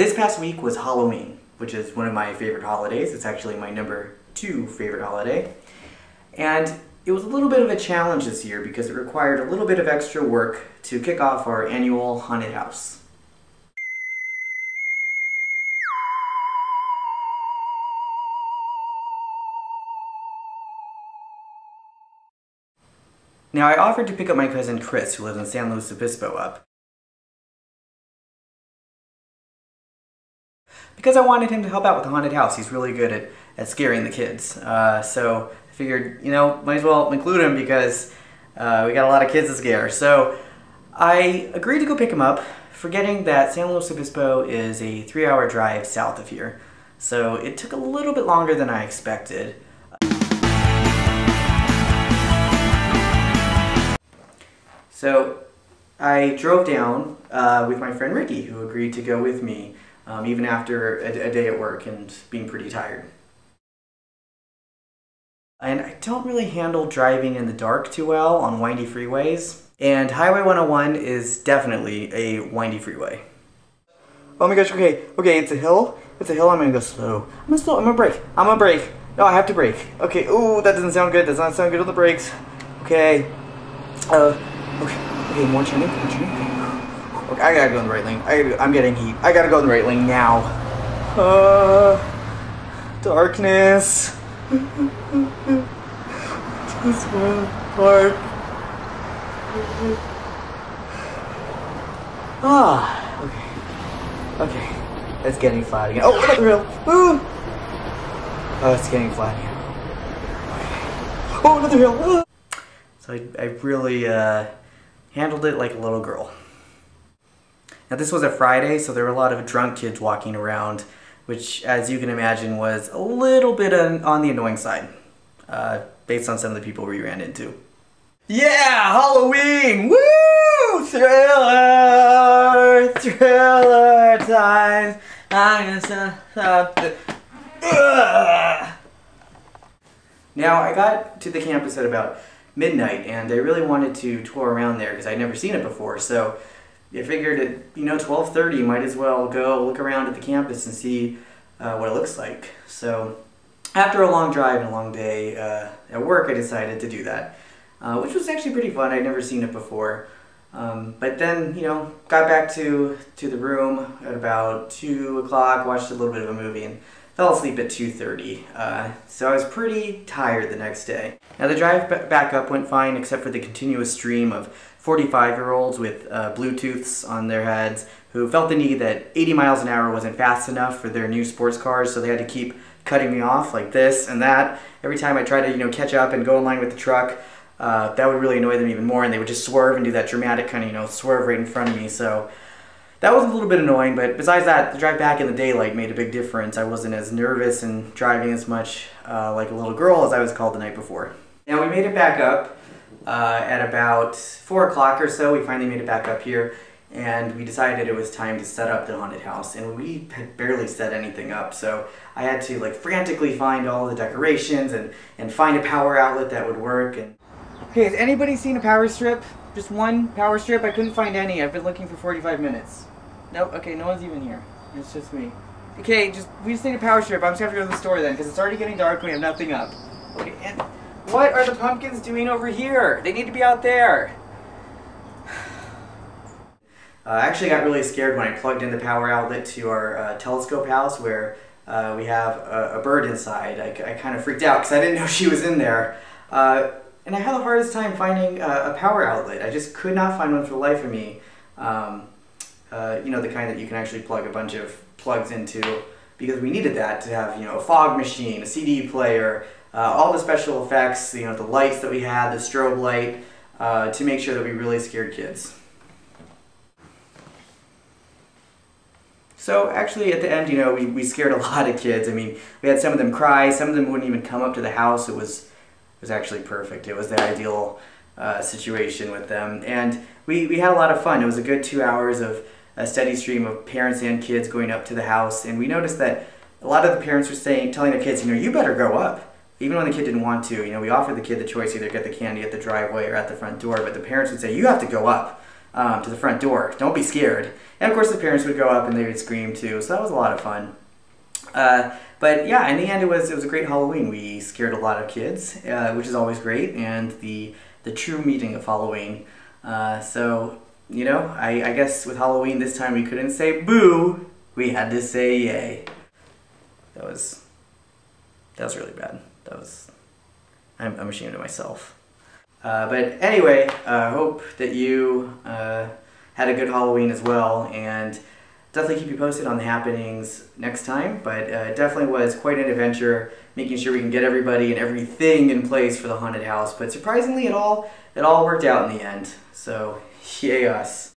This past week was Halloween, which is one of my favorite holidays. It's actually my #2 favorite holiday. And it was a little bit of a challenge this year because it required a little bit of extra work to kick off our annual haunted house. Now, I offered to pick up my cousin Chris, who lives in San Luis Obispo, up, because I wanted him to help out with the haunted house. He's really good at scaring the kids. So I figured, might as well include him because we got a lot of kids to scare. So I agreed to go pick him up, forgetting that San Luis Obispo is a 3-hour drive south of here. So it took a little bit longer than I expected. So I drove down with my friend Ricky, who agreed to go with me, even after a day at work and being pretty tired. And I don't really handle driving in the dark too well on windy freeways, and Highway 101 is definitely a windy freeway. Oh my gosh, okay, it's a hill. It's a hill, I'm gonna go slow. I'm gonna brake. No, I have to brake. Okay, ooh, that doesn't sound good. Does not sound good on the brakes. Okay. Okay, more turning. Okay, I gotta go in the right lane. I'm getting heat. I gotta go in the right lane now. Darkness. This one park. Okay. It's getting flat again. Oh, another hill. Ooh. Oh, it's getting flat again. Okay. Oh, another hill. So I really handled it like a little girl. Now, this was a Friday, so there were a lot of drunk kids walking around, which, as you can imagine, was a little bit on the annoying side, based on some of the people we ran into. Yeah, Halloween! Woo! Thriller times. Now, I got to the campus at about midnight, and I really wanted to tour around there because I'd never seen it before, so I figured at 12:30 might as well go look around at the campus and see what it looks like. So after a long drive and a long day at work, I decided to do that, which was actually pretty fun. I'd never seen it before. But then, got back to the room at about 2 o'clock, watched a little bit of a movie, and fell asleep at 2:30. So I was pretty tired the next day. Now, the drive back up went fine, except for the continuous stream of 45-year-olds with Bluetooths on their heads who felt the need that 80 miles an hour wasn't fast enough for their new sports cars, so they had to keep cutting me off like this and that. Every time I tried to, catch up and go in line with the truck, that would really annoy them even more, and they would just swerve and do that dramatic kind of, swerve right in front of me. So that was a little bit annoying, but besides that, the drive back in the daylight made a big difference. I wasn't as nervous and driving as much like a little girl as I was called the night before. Now, we made it back up at about 4 o'clock or so. We finally made it back up here, and we decided it was time to set up the haunted house, and we had barely set anything up, so I had to frantically find all the decorations and find a power outlet that would work. And okay, has anybody seen a power strip? Just one power strip? I couldn't find any. I've been looking for 45 minutes. Nope, okay, no one's even here. It's just me. Okay, we just need a power strip. I'm just gonna have to go to the store then, because it's already getting dark and we have nothing up. Okay, and what are the pumpkins doing over here? They need to be out there. I actually got really scared when I plugged in the power outlet to our telescope house where we have a bird inside. I kind of freaked out because I didn't know she was in there. And I had the hardest time finding a power outlet. I just could not find one for the life of me. The kind that you can actually plug a bunch of plugs into, because we needed that to have, a fog machine, a CD player, all the special effects, the lights that we had, the strobe light, to make sure that we really scared kids. So actually at the end, we scared a lot of kids. I mean, we had some of them cry, some of them wouldn't even come up to the house. It was actually perfect. It was the ideal situation with them. And we had a lot of fun. It was a good 2 hours of a steady stream of parents and kids going up to the house. And we noticed that a lot of the parents were telling their kids, you better go up. Even when the kid didn't want to, we offered the kid the choice, either get the candy at the driveway or at the front door, but the parents would say, you have to go up. to the front door. Don't be scared. And of course the parents would go up and they would scream too, so that was a lot of fun. But yeah, in the end it was a great Halloween. We scared a lot of kids, which is always great, and the true meaning of Halloween. So, you know, I guess with Halloween this time we couldn't say boo, we had to say yay. That was really bad. I'm ashamed of myself. But anyway, hope that you had a good Halloween as well, and definitely keep you posted on the happenings next time. But it definitely was quite an adventure, making sure we can get everybody and everything in place for the haunted house. But surprisingly, it all worked out in the end. So yay us.